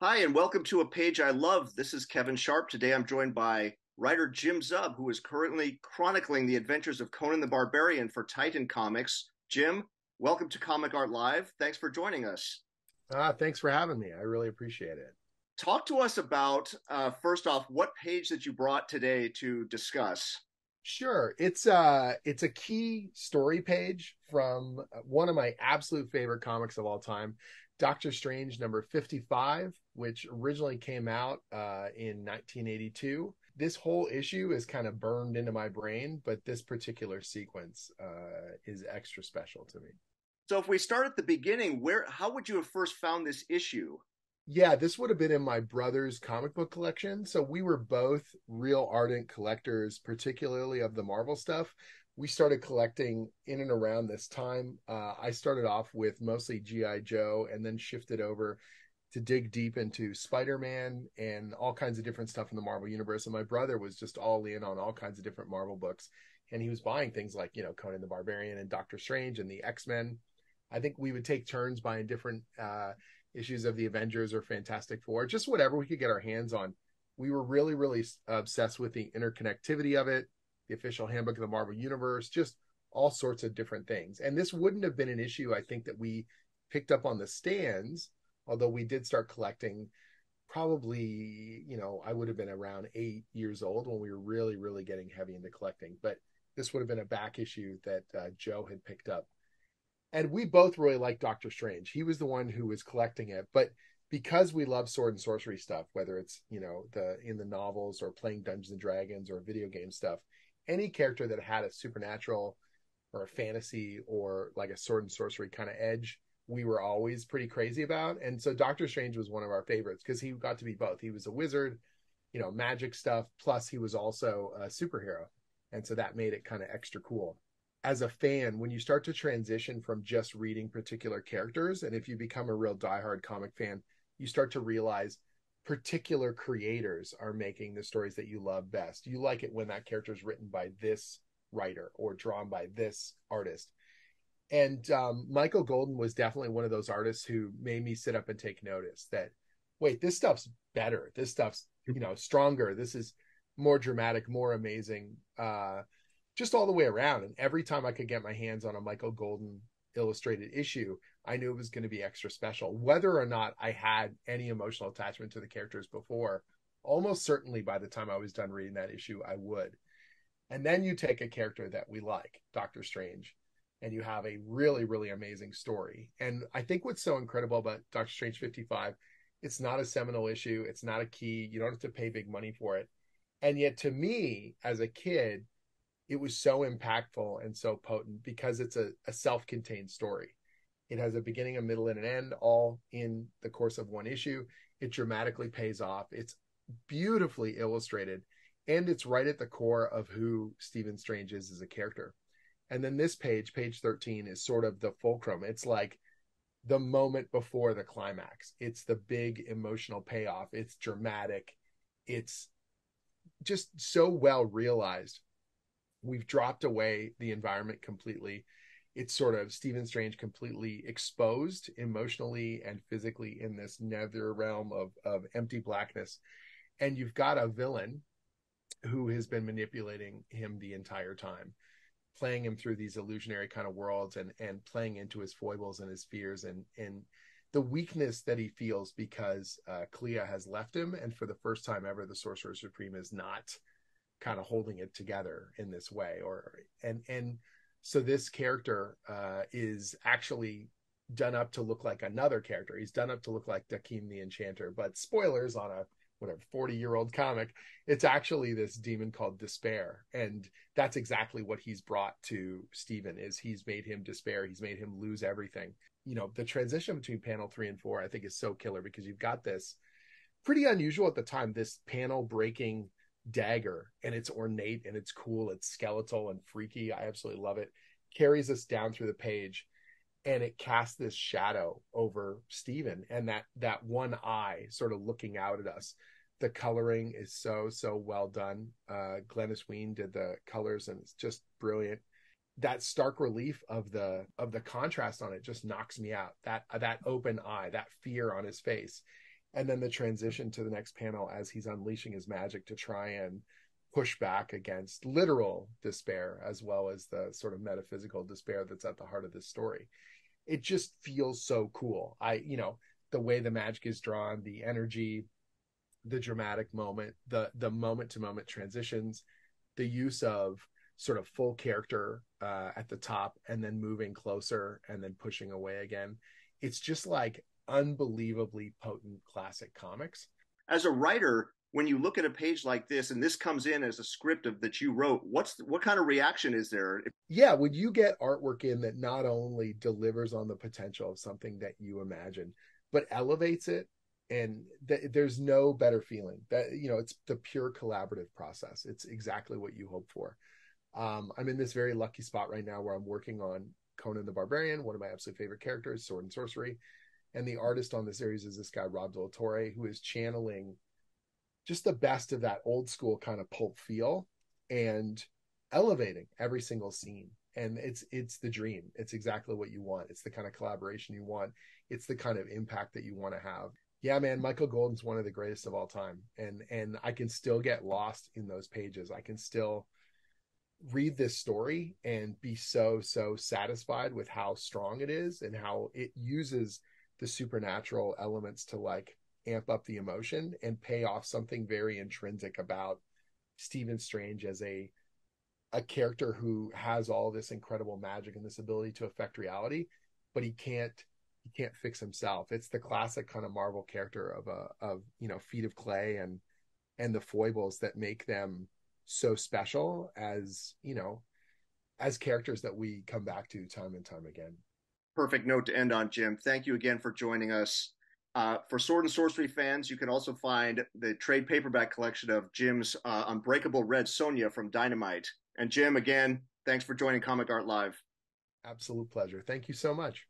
Hi, and welcome to A Page I Love. This is Kevin Sharp. Today I'm joined by writer Jim Zub, who is currently chronicling the adventures of Conan the Barbarian for Titan Comics. Jim, welcome to Comic Art Live. Thanks for joining us. Thanks for having me. I really appreciate it. Talk to us about, first off, what page that you brought today to discuss. Sure. It's a key story page from one of my absolute favorite comics of all time, Doctor Strange number 55, which originally came out in 1982. This whole issue is kind of burned into my brain, but this particular sequence is extra special to me. So if we start at the beginning, how would you have first found this issue? Yeah, this would have been in my brother's comic book collection. So we were both real ardent collectors, particularly of the Marvel stuff. We started collecting in and around this time. I started off with mostly G.I. Joe and then shifted over to dig deep into Spider-Man and all kinds of different stuff in the Marvel universe. And my brother was just all in on all kinds of different Marvel books. And he was buying things like, Conan the Barbarian and Doctor Strange and the X-Men. I think we would take turns buying different issues of the Avengers or Fantastic Four, just whatever we could get our hands on. We were really, really obsessed with the interconnectivity of it, the official handbook of the Marvel Universe, just all sorts of different things. And this wouldn't have been an issue, I think, that we picked up on the stands, although we did start collecting probably, I would have been around 8 years old when we were really, really getting heavy into collecting. But this would have been a back issue that Joe had picked up, and we both really liked Doctor Strange. He was the one who was collecting it, but because we love sword and sorcery stuff, whether it's the in the novels or playing Dungeons and Dragons or video game stuff, any character that had a supernatural or a fantasy or like a sword and sorcery kind of edge, we were always pretty crazy about. And so Doctor Strange was one of our favorites because he got to be both. He was a wizard, magic stuff, plus he was also a superhero, and so that made it kind of extra cool. As a fan, when you start to transition from just reading particular characters, and if you become a real diehard comic fan, you start to realize particular creators are making the stories that you love best. You like it when that character is written by this writer or drawn by this artist. And Michael Golden was definitely one of those artists who made me sit up and take notice that, wait, this stuff's better. This stuff's, stronger. This is more dramatic, more amazing. Just all the way around. And every time I could get my hands on a Michael Golden illustrated issue, I knew it was going to be extra special. Whether or not I had any emotional attachment to the characters before, almost certainly by the time I was done reading that issue, I would. And then you take a character that we like, Doctor Strange, and you have a really, really amazing story. And I think what's so incredible about Doctor Strange 55, it's not a seminal issue, it's not a key, you don't have to pay big money for it. And yet, to me, as a kid, it was so impactful and so potent because it's a self-contained story. It has a beginning, a middle, and an end, all in the course of one issue. It dramatically pays off. It's beautifully illustrated, and it's right at the core of who Stephen Strange is as a character. And then this page, page 13, is sort of the fulcrum. It's like the moment before the climax. It's the big emotional payoff. It's dramatic. It's just so well realized. We've dropped away the environment completely. It's sort of Stephen Strange completely exposed emotionally and physically in this nether realm of empty blackness. And you've got a villain who has been manipulating him the entire time, playing him through these illusionary kind of worlds and playing into his foibles and his fears and the weakness that he feels because Clea has left him. And for the first time ever, the Sorcerer Supreme is not kind of holding it together in this way, or and so this character is actually done up to look like another character. He's done up to look like Dakeem the Enchanter, but spoilers on a whatever 40-year-old comic, it's actually this demon called Despair, and that's exactly what he's brought to Stephen. Is he's made him despair, he's made him lose everything. The transition between panel 3 and 4 I think is so killer because you've got this pretty unusual at the time, this panel breaking dagger, and it's ornate and it's cool, it's skeletal and freaky. I absolutely love it. Carries us down through the page, and it casts this shadow over Stephen and that one eye sort of looking out at us. The coloring is so well done. Glennis Ween did the colors, and it's just brilliant. That stark relief of the contrast on it just knocks me out. That open eye, that fear on his face, and then the transition to the next panel as he's unleashing his magic to try and push back against literal despair as well as the sort of metaphysical despair that's at the heart of this story. It just feels so cool. The way the magic is drawn, the energy, the dramatic moment, the moment to moment transitions, the use of sort of full character at the top and then moving closer and then pushing away again. It's just like unbelievably potent classic comics. As a writer, when you look at a page like this and this comes in as a script that you wrote, what kind of reaction is there? Yeah, when you get artwork in that not only delivers on the potential of something that you imagine, but elevates it, and there's no better feeling. That, it's the pure collaborative process. It's exactly what you hope for. I'm in this very lucky spot right now where I'm working on Conan the Barbarian, one of my absolute favorite characters, Sword and Sorcery. And the artist on the series is this guy, Rob Del Torre, who is channeling just the best of that old school kind of pulp feel and elevating every single scene. And it's the dream. It's exactly what you want. It's the kind of collaboration you want. It's the kind of impact that you want to have. Yeah, man, Michael Golden's one of the greatest of all time. And I can still get lost in those pages. I can still read this story and be so satisfied with how strong it is and how it uses the supernatural elements to like amp up the emotion and pay off something very intrinsic about Stephen Strange as a character who has all this incredible magic and this ability to affect reality, but he can't fix himself. It's the classic kind of Marvel character of feet of clay and the foibles that make them so special as characters that we come back to time and time again. Perfect note to end on, Jim. Thank you again for joining us. For Sword and Sorcery fans, you can also find the trade paperback collection of Jim's Unbreakable Red Sonja from Dynamite. And Jim, again, thanks for joining Comic Art Live. Absolute pleasure. Thank you so much.